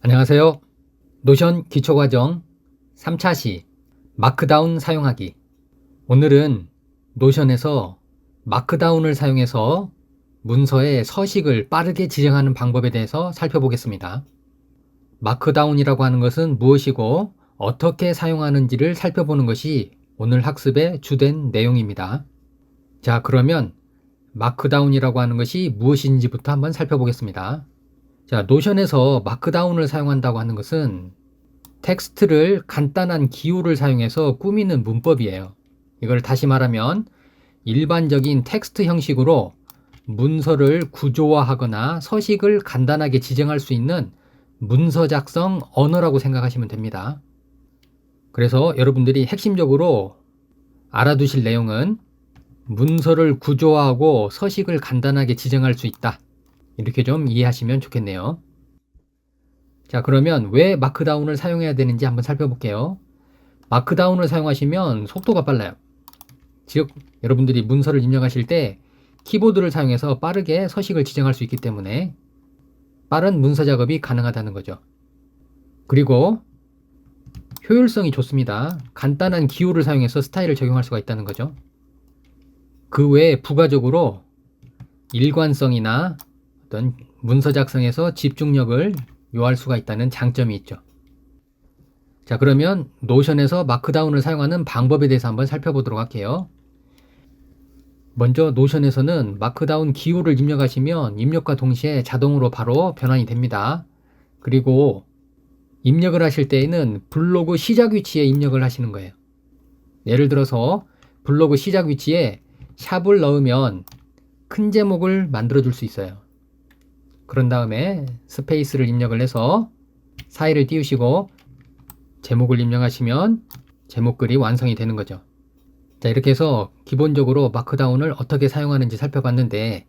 안녕하세요. 노션 기초과정 3차 시 마크다운 사용하기. 오늘은 노션에서 마크다운을 사용해서 문서에 서식을 빠르게 지정하는 방법에 대해서 살펴보겠습니다. 마크다운이라고 하는 것은 무엇이고 어떻게 사용하는지를 살펴보는 것이 오늘 학습의 주된 내용입니다. 자, 그러면 마크다운이라고 하는 것이 무엇인지부터 한번 살펴보겠습니다. 자, 노션에서 마크다운을 사용한다고 하는 것은 텍스트를 간단한 기호를 사용해서 꾸미는 문법이에요. 이걸 다시 말하면 일반적인 텍스트 형식으로 문서를 구조화하거나 서식을 간단하게 지정할 수 있는 문서 작성 언어라고 생각하시면 됩니다. 그래서 여러분들이 핵심적으로 알아두실 내용은 문서를 구조화하고 서식을 간단하게 지정할 수 있다. 이렇게 좀 이해하시면 좋겠네요. 자, 그러면 왜 마크다운을 사용해야 되는지 한번 살펴볼게요. 마크다운을 사용하시면 속도가 빨라요. 즉, 여러분들이 문서를 입력하실 때 키보드를 사용해서 빠르게 서식을 지정할 수 있기 때문에 빠른 문서 작업이 가능하다는 거죠. 그리고 효율성이 좋습니다. 간단한 기호를 사용해서 스타일을 적용할 수가 있다는 거죠. 그 외에 부가적으로 일관성이나 어떤 문서 작성에서 집중력을 요할 수가 있다는 장점이 있죠. 자, 그러면 노션에서 마크다운을 사용하는 방법에 대해서 한번 살펴보도록 할게요. 먼저 노션에서는 마크다운 기호를 입력하시면 입력과 동시에 자동으로 바로 변환이 됩니다. 그리고 입력을 하실 때에는 블로그 시작 위치에 입력을 하시는 거예요. 예를 들어서 블로그 시작 위치에 샵을 넣으면 큰 제목을 만들어 줄 수 있어요. 그런 다음에 스페이스를 입력을 해서 사이를 띄우시고 제목을 입력하시면 제목글이 완성이 되는 거죠. 자, 이렇게 해서 기본적으로 마크다운을 어떻게 사용하는지 살펴봤는데,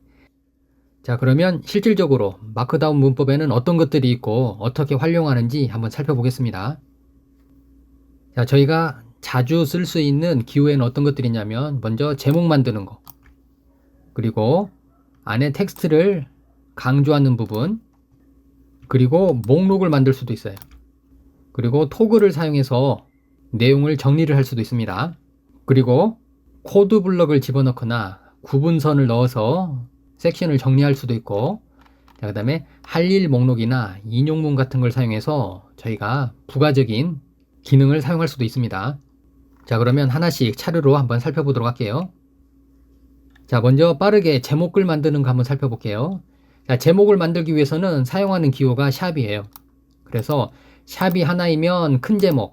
자, 그러면 실질적으로 마크다운 문법에는 어떤 것들이 있고 어떻게 활용하는지 한번 살펴보겠습니다. 자, 저희가 자주 쓸 수 있는 기호에는 어떤 것들이 있냐면 먼저 제목 만드는 거, 그리고 안에 텍스트를 강조하는 부분, 그리고 목록을 만들 수도 있어요. 그리고 토글을 사용해서 내용을 정리를 할 수도 있습니다. 그리고 코드 블럭을 집어넣거나 구분선을 넣어서 섹션을 정리할 수도 있고, 그 다음에 할 일 목록이나 인용문 같은 걸 사용해서 저희가 부가적인 기능을 사용할 수도 있습니다. 자, 그러면 하나씩 차례로 한번 살펴보도록 할게요. 자, 먼저 빠르게 제목글 만드는 거 한번 살펴볼게요. 자, 제목을 만들기 위해서는 사용하는 기호가 샵이에요. 그래서 샵이 하나이면 큰 제목,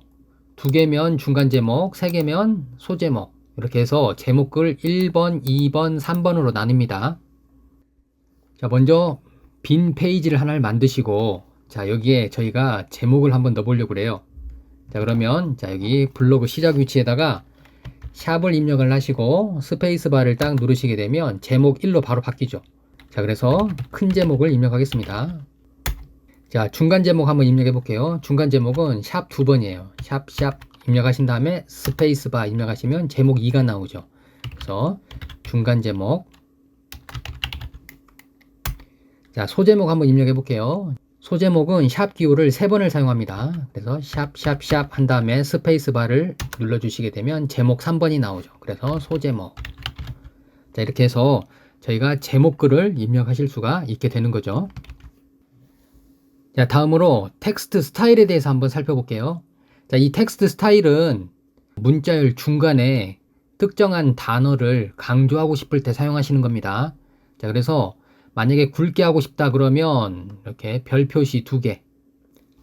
두 개면 중간 제목, 세 개면 소제목, 이렇게 해서 제목글 1번, 2번, 3번으로 나뉩니다. 자, 먼저 빈 페이지를 하나를 만드시고, 자, 여기에 저희가 제목을 한번 넣어보려고 그래요. 자, 그러면 자, 여기 블로그 시작 위치에다가 샵을 입력을 하시고 스페이스바를 딱 누르시게 되면 제목 1로 바로 바뀌죠. 자, 그래서 큰 제목을 입력하겠습니다. 자, 중간 제목 한번 입력해 볼게요. 중간 제목은 샵 2번이에요. 샵 입력하신 다음에 스페이스바 입력하시면 제목 2가 나오죠. 그래서 중간 제목. 자, 소제목 한번 입력해 볼게요. 소제목은 샵 기호를 3번을 사용합니다. 그래서 샵 한 다음에 스페이스바를 눌러주시게 되면 제목 3번이 나오죠. 그래서 소제목. 자, 이렇게 해서 저희가 제목글을 입력하실 수가 있게 되는 거죠. 자, 다음으로 텍스트 스타일에 대해서 한번 살펴볼게요. 자, 이 텍스트 스타일은 문자열 중간에 특정한 단어를 강조하고 싶을 때 사용하시는 겁니다. 자, 그래서 만약에 굵게 하고 싶다 그러면 이렇게 별 표시 2개,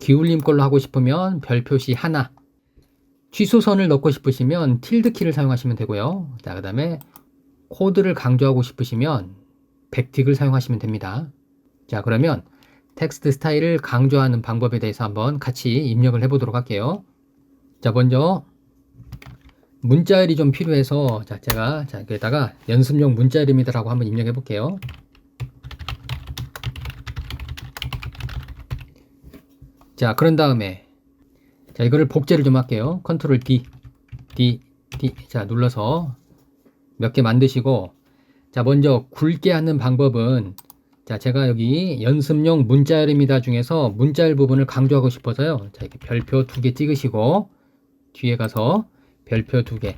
기울림 걸로 하고 싶으면 별 표시 1, 취소선을 넣고 싶으시면 틸드 키를 사용하시면 되고요. 자, 그 다음에 코드를 강조하고 싶으시면 백틱을 사용하시면 됩니다. 자, 그러면 텍스트 스타일을 강조하는 방법에 대해서 한번 같이 입력을 해보도록 할게요. 자, 먼저 문자열이 좀 필요해서 제가 여기다가 연습용 문자열입니다라고 한번 입력해 볼게요. 자, 그런 다음에 자, 이거를 복제를 좀 할게요. 컨트롤 D 자, 눌러서 몇 개 만드시고, 자, 먼저 굵게 하는 방법은 자, 제가 여기 연습용 문자열입니다 중에서 문자열 부분을 강조하고 싶어서요. 자, 이렇게 별표 2개 찍으시고 뒤에 가서 별표 2개.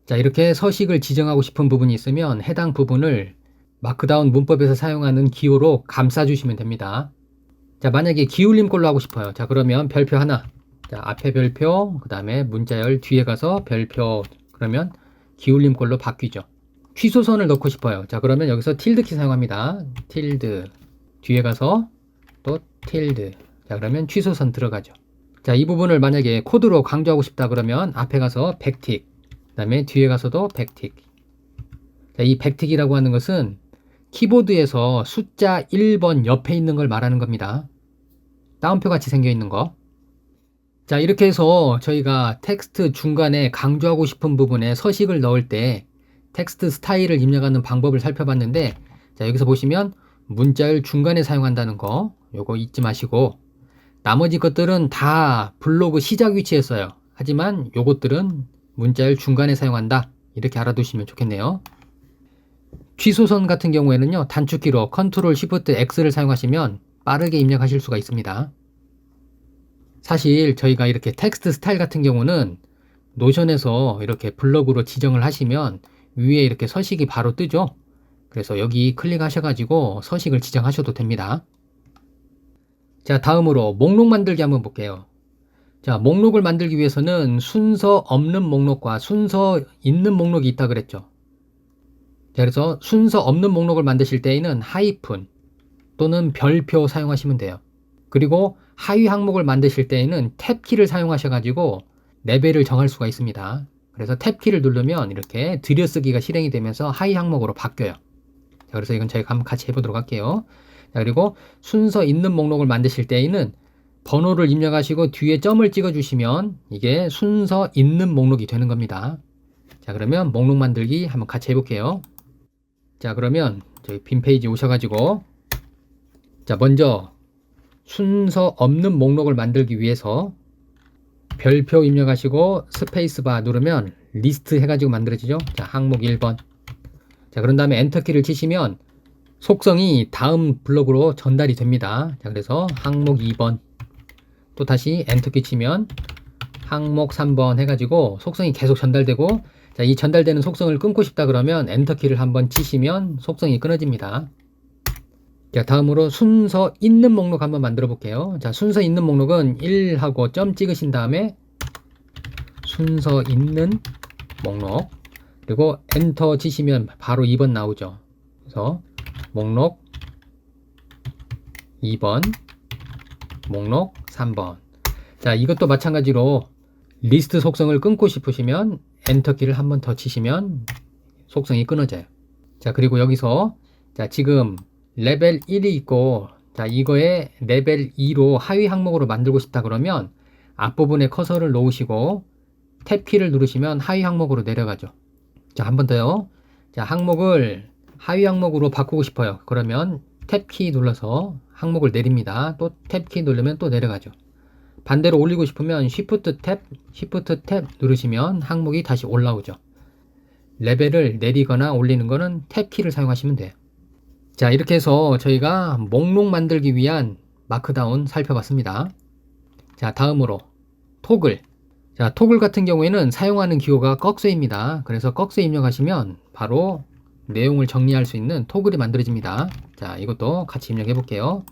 자, 이렇게 서식을 지정하고 싶은 부분이 있으면 해당 부분을 마크다운 문법에서 사용하는 기호로 감싸주시면 됩니다. 자, 만약에 기울림 꼴로 하고 싶어요. 자, 그러면 별표 하나. 자, 앞에 별표, 그 다음에 문자열 뒤에 가서 별표. 그러면 기울림 꼴로 바뀌죠. 취소선을 넣고 싶어요. 자, 그러면 여기서 tilde 키 사용합니다. tilde. 뒤에 가서 또 tilde. 자, 그러면 취소선 들어가죠. 자, 이 부분을 만약에 코드로 강조하고 싶다 그러면 앞에 가서 백틱. 그 다음에 뒤에 가서도 백틱. 자, 이 백틱이라고 하는 것은 키보드에서 숫자 1번 옆에 있는 걸 말하는 겁니다. 따옴표 같이 생겨 있는 거. 자, 이렇게 해서 저희가 텍스트 중간에 강조하고 싶은 부분에 서식을 넣을 때 텍스트 스타일을 입력하는 방법을 살펴봤는데, 자, 여기서 보시면 문자열 중간에 사용한다는 거 요거 잊지 마시고, 나머지 것들은 다 블로그 시작 위치에 써요. 하지만 요것들은 문자열 중간에 사용한다, 이렇게 알아두시면 좋겠네요. 취소선 같은 경우에는요, 단축키로 Ctrl Shift X를 사용하시면 빠르게 입력하실 수가 있습니다. 사실 저희가 이렇게 텍스트 스타일 같은 경우는 노션에서 이렇게 블럭으로 지정을 하시면 위에 이렇게 서식이 바로 뜨죠. 그래서 여기 클릭하셔가지고 서식을 지정하셔도 됩니다. 자, 다음으로 목록 만들기 한번 볼게요. 자, 목록을 만들기 위해서는 순서 없는 목록과 순서 있는 목록이 있다 그랬죠. 자, 그래서 순서 없는 목록을 만드실 때에는 하이픈 또는 별표 사용하시면 돼요. 그리고 하위 항목을 만드실 때에는 탭키를 사용하셔가지고 레벨을 정할 수가 있습니다. 그래서 탭키를 누르면 이렇게 들여쓰기가 실행이 되면서 하위 항목으로 바뀌어요. 자, 그래서 이건 저희가 한번 같이 해보도록 할게요. 자, 그리고 순서 있는 목록을 만드실 때에는 번호를 입력하시고 뒤에 점을 찍어주시면 이게 순서 있는 목록이 되는 겁니다. 자, 그러면 목록 만들기 한번 같이 해볼게요. 자, 그러면 저희 빈 페이지 오셔가지고, 자, 먼저 순서 없는 목록을 만들기 위해서 별표 입력하시고 스페이스바 누르면 리스트 해가지고 만들어지죠. 자, 항목 1번. 자, 그런 다음에 엔터키를 치시면 속성이 다음 블록으로 전달이 됩니다. 자, 그래서 항목 2번. 또 다시 엔터키 치면 항목 3번 해가지고 속성이 계속 전달되고, 자, 이 전달되는 속성을 끊고 싶다 그러면 엔터키를 한번 치시면 속성이 끊어집니다. 자, 다음으로 순서 있는 목록 한번 만들어 볼게요. 자, 순서 있는 목록은 1하고 점 찍으신 다음에 순서 있는 목록, 그리고 엔터 치시면 바로 2번 나오죠. 그래서 목록 2번, 목록 3번. 자, 이것도 마찬가지로 리스트 속성을 끊고 싶으시면 엔터키를 한번 더 치시면 속성이 끊어져요. 자, 그리고 여기서 자, 지금 레벨 1이 있고, 자, 이거에 레벨 2로 하위 항목으로 만들고 싶다 그러면 앞부분에 커서를 놓으시고 탭키를 누르시면 하위 항목으로 내려가죠. 자, 한 번 더요. 자, 항목을 하위 항목으로 바꾸고 싶어요. 그러면 탭키 눌러서 항목을 내립니다. 또 탭키 누르면 또 내려가죠. 반대로 올리고 싶으면 Shift 탭 누르시면 항목이 다시 올라오죠. 레벨을 내리거나 올리는 거는 탭키를 사용하시면 돼요. 자, 이렇게 해서 저희가 목록 만들기 위한 마크다운 살펴봤습니다. 자, 다음으로 토글. 자, 토글 같은 경우에는 사용하는 기호가 꺽쇠입니다. 그래서 꺽쇠 입력하시면 바로 내용을 정리할 수 있는 토글이 만들어집니다. 자, 이것도 같이 입력해 볼게요.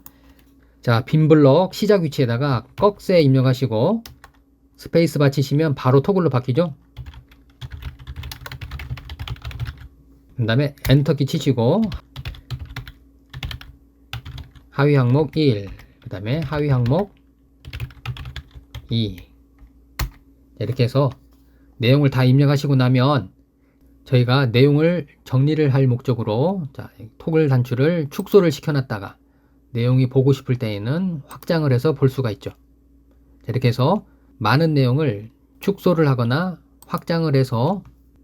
자, 빈 블럭 시작 위치에다가 꺽쇠 입력하시고 스페이스바 치시면 바로 토글로 바뀌죠. 그 다음에 엔터키 치시고 하위 항목 1, 그 다음에 하위 항목 2. 이렇게 해서 내용을 다 입력하시고 나면 저희가 내용을 정리를 할 목적으로, 자, 토글 단추를 축소를 시켜놨다가 내용이 보고 싶을 때에는 확장을 해서 볼 수가 있죠. 자, 이렇게 해서 많은 내용을 축소를 하거나 확장을 해서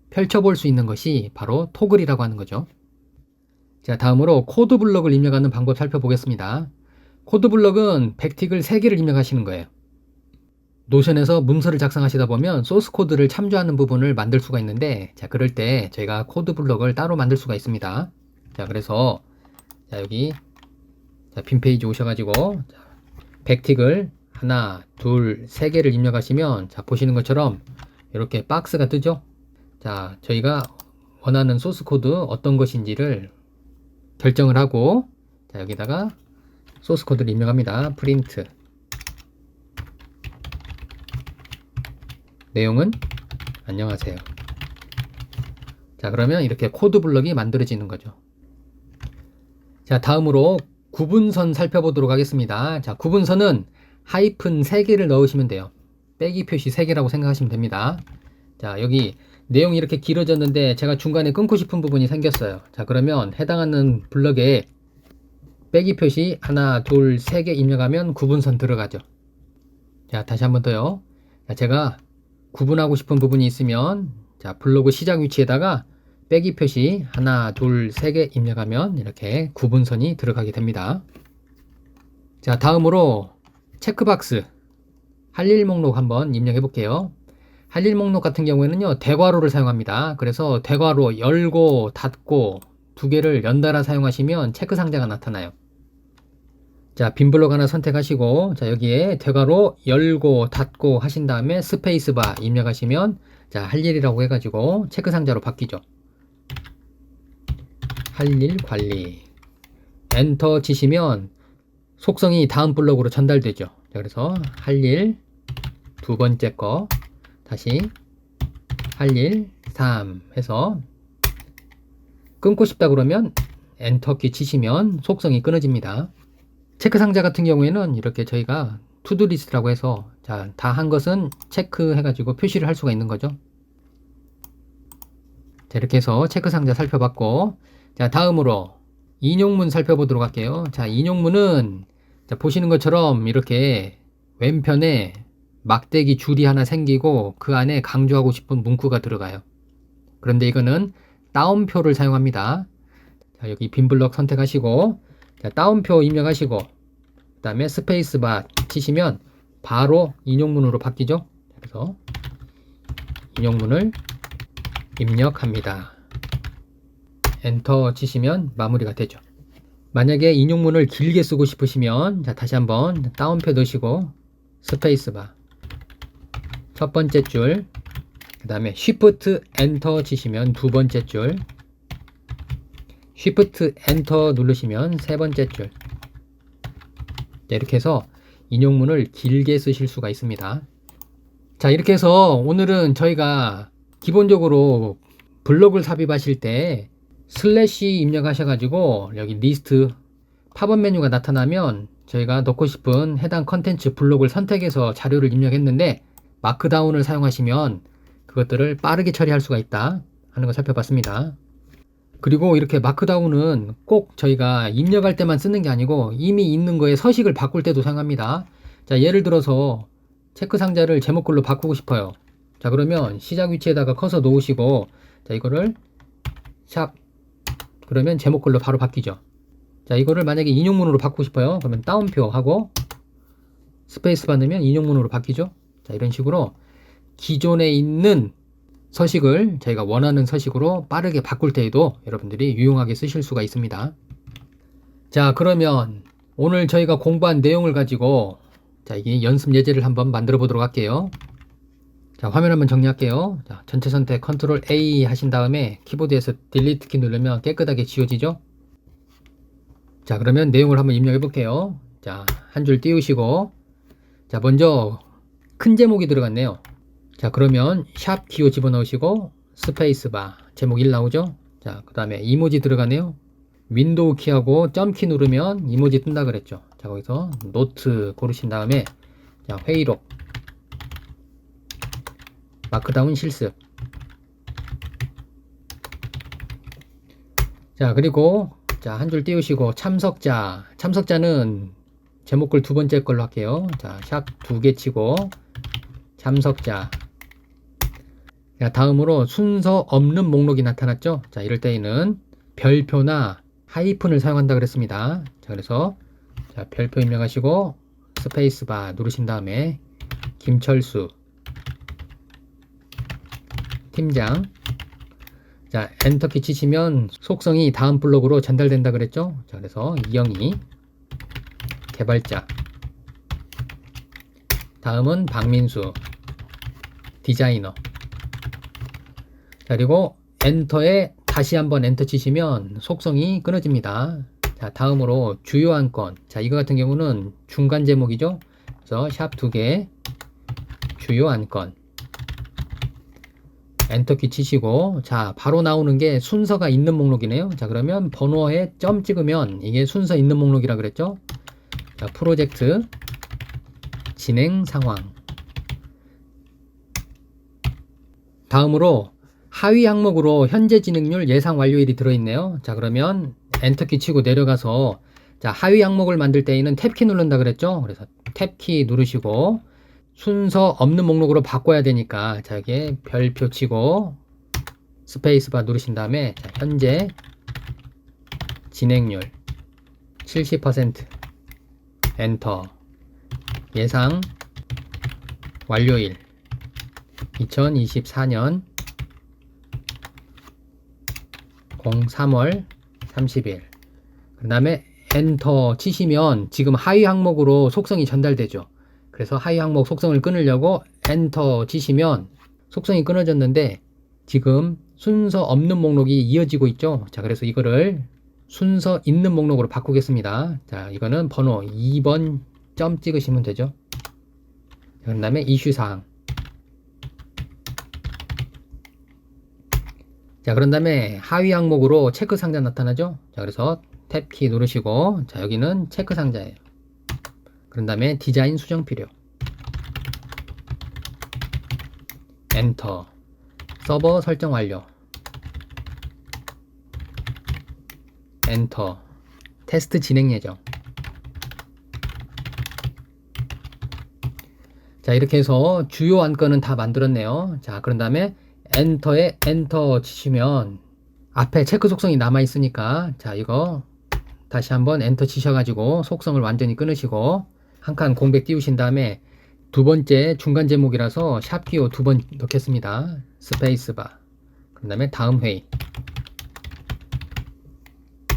펼쳐볼 수 있는 것이 바로 토글이라고 하는 거죠. 자, 다음으로 코드 블럭을 입력하는 방법 살펴보겠습니다. 코드 블럭은 백틱을 3개를 입력하시는 거예요. 노션에서 문서를 작성하시다 보면 소스 코드를 참조하는 부분을 만들 수가 있는데, 자, 그럴 때 저희가 코드 블럭을 따로 만들 수가 있습니다. 자, 그래서 자, 여기 자, 빈 페이지 오셔가지고 자, 백틱을 하나, 둘, 세 개를 입력하시면 자, 보시는 것처럼 이렇게 박스가 뜨죠. 자, 저희가 원하는 소스 코드 어떤 것인지를 결정을 하고 자, 여기다가 소스 코드를 입력합니다. 프린트 내용은 안녕하세요. 자, 그러면 이렇게 코드 블럭이 만들어지는 거죠. 자, 다음으로 구분선 살펴보도록 하겠습니다. 자, 구분선은 하이픈 3개를 넣으시면 돼요. 빼기 표시 3개라고 생각하시면 됩니다. 자, 여기 내용이 이렇게 길어졌는데 제가 중간에 끊고 싶은 부분이 생겼어요. 자, 그러면 해당하는 블럭에 빼기 표시 하나, 둘, 3개 입력하면 구분선 들어가죠. 자, 다시 한번 더요. 자, 제가 구분하고 싶은 부분이 있으면 자, 블로그 시작 위치에다가 빼기 표시 하나, 둘, 3개 입력하면 이렇게 구분선이 들어가게 됩니다. 자, 다음으로 체크박스 할 일 목록 한번 입력해 볼게요. 할 일 목록 같은 경우에는요, 대괄호를 사용합니다. 그래서 대괄호 열고 닫고 두 개를 연달아 사용하시면 체크 상자가 나타나요. 자, 빈 블록 하나 선택하시고 자, 여기에 대괄호 열고 닫고 하신 다음에 스페이스바 입력하시면 자, 할 일이라고 해가지고 체크 상자로 바뀌죠. 할 일 관리 엔터 치시면 속성이 다음 블록으로 전달되죠. 자, 그래서 할 일 두 번째 거 다시 할 일 3 해서 끊고 싶다 그러면 엔터키 치시면 속성이 끊어집니다. 체크 상자 같은 경우에는 이렇게 저희가 투두 리스트라고 해서 자, 다 한 것은 체크해 가지고 표시를 할 수가 있는 거죠. 자, 이렇게 해서 체크 상자 살펴봤고 자, 다음으로 인용문 살펴보도록 할게요. 자, 인용문은 자, 보시는 것처럼 이렇게 왼편에 막대기 줄이 하나 생기고 그 안에 강조하고 싶은 문구가 들어가요. 그런데 이거는 따옴표를 사용합니다. 자, 여기 빈 블럭 선택하시고 자, 따옴표 입력하시고 그 다음에 스페이스바 치시면 바로 인용문으로 바뀌죠. 그래서 인용문을 입력합니다. 엔터 치시면 마무리가 되죠. 만약에 인용문을 길게 쓰고 싶으시면 자, 다시 한번 따옴표 넣으시고 스페이스바 첫 번째 줄, 그 다음에 쉬프트 엔터 치시면 두 번째 줄, 쉬프트 엔터 누르시면 세 번째 줄. 자, 이렇게 해서 인용문을 길게 쓰실 수가 있습니다. 자, 이렇게 해서 오늘은 저희가 기본적으로 블록을 삽입하실 때 슬래시 입력하셔가지고 여기 리스트 팝업 메뉴가 나타나면 저희가 넣고 싶은 해당 컨텐츠 블록을 선택해서 자료를 입력했는데 마크다운을 사용하시면 그것들을 빠르게 처리할 수가 있다 하는 걸 살펴봤습니다. 그리고 이렇게 마크다운은 꼭 저희가 입력할 때만 쓰는 게 아니고 이미 있는 거에 서식을 바꿀 때도 사용합니다. 자, 예를 들어서 체크 상자를 제목글로 바꾸고 싶어요. 자, 그러면 시작 위치에다가 커서 놓으시고 자, 이거를 샵 그러면 제목글로 바로 바뀌죠. 자, 이거를 만약에 인용문으로 바꾸고 싶어요. 그러면 따옴표 하고 스페이스바 넣으면 인용문으로 바뀌죠. 자, 이런 식으로 기존에 있는 서식을 저희가 원하는 서식으로 빠르게 바꿀 때에도 여러분들이 유용하게 쓰실 수가 있습니다. 자, 그러면 오늘 저희가 공부한 내용을 가지고 자, 이게 연습 예제를 한번 만들어 보도록 할게요. 자, 화면 한번 정리할게요. 자, 전체 선택 컨트롤 A 하신 다음에 키보드에서 딜리트 키 누르면 깨끗하게 지워지죠. 자, 그러면 내용을 한번 입력해 볼게요. 자, 한 줄 띄우시고 자, 먼저 큰 제목이 들어갔네요. 자, 그러면 샵 키호 집어넣으시고 스페이스바 제목 1 나오죠. 자, 그 다음에 이모지 들어가네요. 윈도우 키하고 점 키 누르면 이모지 뜬다 그랬죠. 자, 거기서 노트 고르신 다음에 자, 회의록 마크다운 실습. 자, 그리고 자, 한 줄 띄우시고 참석자는 제목글 두 번째 걸로 할게요. 자, 샵 2개 치고 참석자. 자, 다음으로 순서 없는 목록이 나타났죠. 자, 이럴 때에는 별표나 하이픈을 사용한다 그랬습니다. 자, 그래서 자, 별표 입력하시고 스페이스바 누르신 다음에 김철수 팀장. 자, 엔터키 치시면 속성이 다음 블록으로 전달된다 그랬죠? 자, 그래서 이영희 개발자, 다음은 박민수 디자이너. 자, 그리고 엔터에 다시 한번 엔터 치시면 속성이 끊어집니다. 자, 다음으로 주요 안건. 자, 이거 같은 경우는 중간 제목이죠. 그래서 샵 2개 주요 안건. 엔터키 치시고, 자, 바로 나오는 게 순서가 있는 목록이네요. 자, 그러면 번호에 점 찍으면 이게 순서 있는 목록이라 그랬죠. 자, 프로젝트 진행 상황. 다음으로 하위 항목으로 현재 진행률 예상 완료일이 들어있네요. 자, 그러면 엔터키 치고 내려가서, 자, 하위 항목을 만들 때에는 탭키 누른다 그랬죠. 그래서 탭키 누르시고 순서 없는 목록으로 바꿔야 되니까, 자, 여기에 별표 치고 스페이스바 누르신 다음에, 자, 현재 진행률 70% 엔터. 예상 완료일 2024년 03월 30일. 그 다음에 엔터 치시면 지금 하위 항목으로 속성이 전달되죠. 그래서 하위 항목 속성을 끊으려고 엔터 치시면 속성이 끊어졌는데 지금 순서 없는 목록이 이어지고 있죠. 자, 그래서 이거를 순서 있는 목록으로 바꾸겠습니다. 자, 이거는 번호 2번 점 찍으시면 되죠. 그 다음에 이슈사항. 자, 그런 다음에 하위 항목으로 체크 상자 나타나죠. 자, 그래서 탭키 누르시고, 자, 여기는 체크 상자예요. 그런 다음에 디자인 수정 필요. 엔터. 서버 설정 완료. 엔터. 테스트 진행 예정. 자, 이렇게 해서 주요 안건은 다 만들었네요. 자, 그런 다음에 엔터에 엔터 치시면 앞에 체크 속성이 남아 있으니까, 자, 이거 다시 한번 엔터 치셔가지고 속성을 완전히 끊으시고 한 칸 공백 띄우신 다음에 두 번째 중간 제목이라서 샵 키워 2번 넣겠습니다. 스페이스바. 그 다음에 다음 회의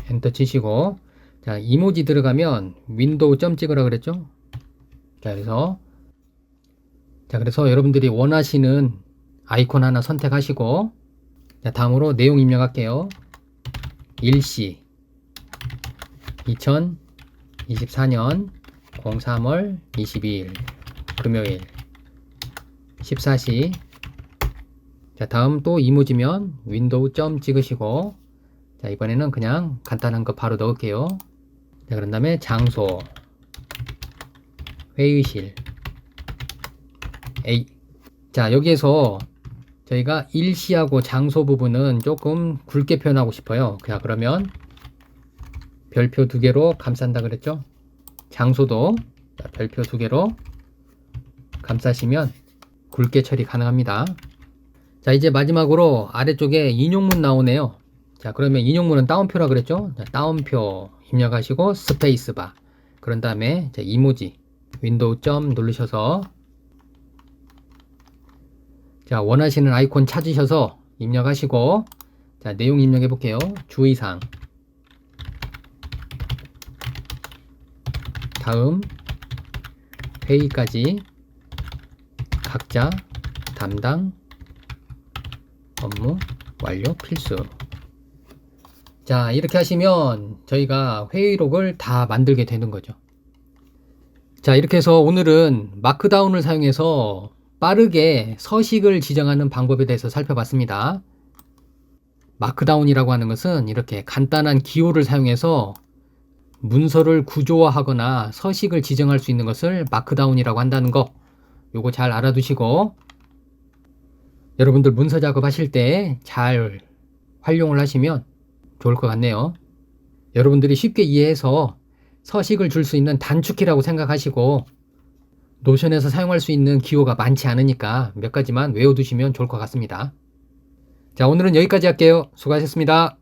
엔터 치시고, 자, 이모지 들어가면 윈도우 점 찍으라 그랬죠. 자, 그래서 여러분들이 원하시는 아이콘 하나 선택하시고, 자, 다음으로 내용 입력할게요. 일시 2024년 03월 22일 금요일 14시. 자, 다음 또 이모지면 윈도우 점 찍으시고, 자, 이번에는 그냥 간단한 거 바로 넣을게요. 자, 그런 다음에 장소 회의실 A. 자, 여기에서 저희가 일시하고 장소 부분은 조금 굵게 표현하고 싶어요. 자, 그러면 별표 2개로 감싼다 그랬죠. 장소도, 자, 별표 2개로 감싸시면 굵게 처리 가능합니다. 자, 이제 마지막으로 아래쪽에 인용문 나오네요. 자, 그러면 인용문은 따옴표라 그랬죠. 자, 따옴표 입력하시고 스페이스바. 그런 다음에 자, 이모지 윈도우 점 누르셔서, 자, 원하시는 아이콘 찾으셔서 입력하시고, 자, 내용 입력해 볼게요. 주의사항. 다음 회의까지 각자 담당 업무 완료 필수. 자, 이렇게 하시면 저희가 회의록을 다 만들게 되는 거죠. 자, 이렇게 해서 오늘은 마크다운을 사용해서 빠르게 서식을 지정하는 방법에 대해서 살펴봤습니다. 마크다운이라고 하는 것은 이렇게 간단한 기호를 사용해서 문서를 구조화하거나 서식을 지정할 수 있는 것을 마크다운이라고 한다는 거, 요거 잘 알아두시고 여러분들 문서 작업하실 때 잘 활용을 하시면 좋을 것 같네요. 여러분들이 쉽게 이해해서 서식을 줄 수 있는 단축키라고 생각하시고, 노션에서 사용할 수 있는 기호가 많지 않으니까 몇 가지만 외워두시면 좋을 것 같습니다. 자, 오늘은 여기까지 할게요. 수고하셨습니다.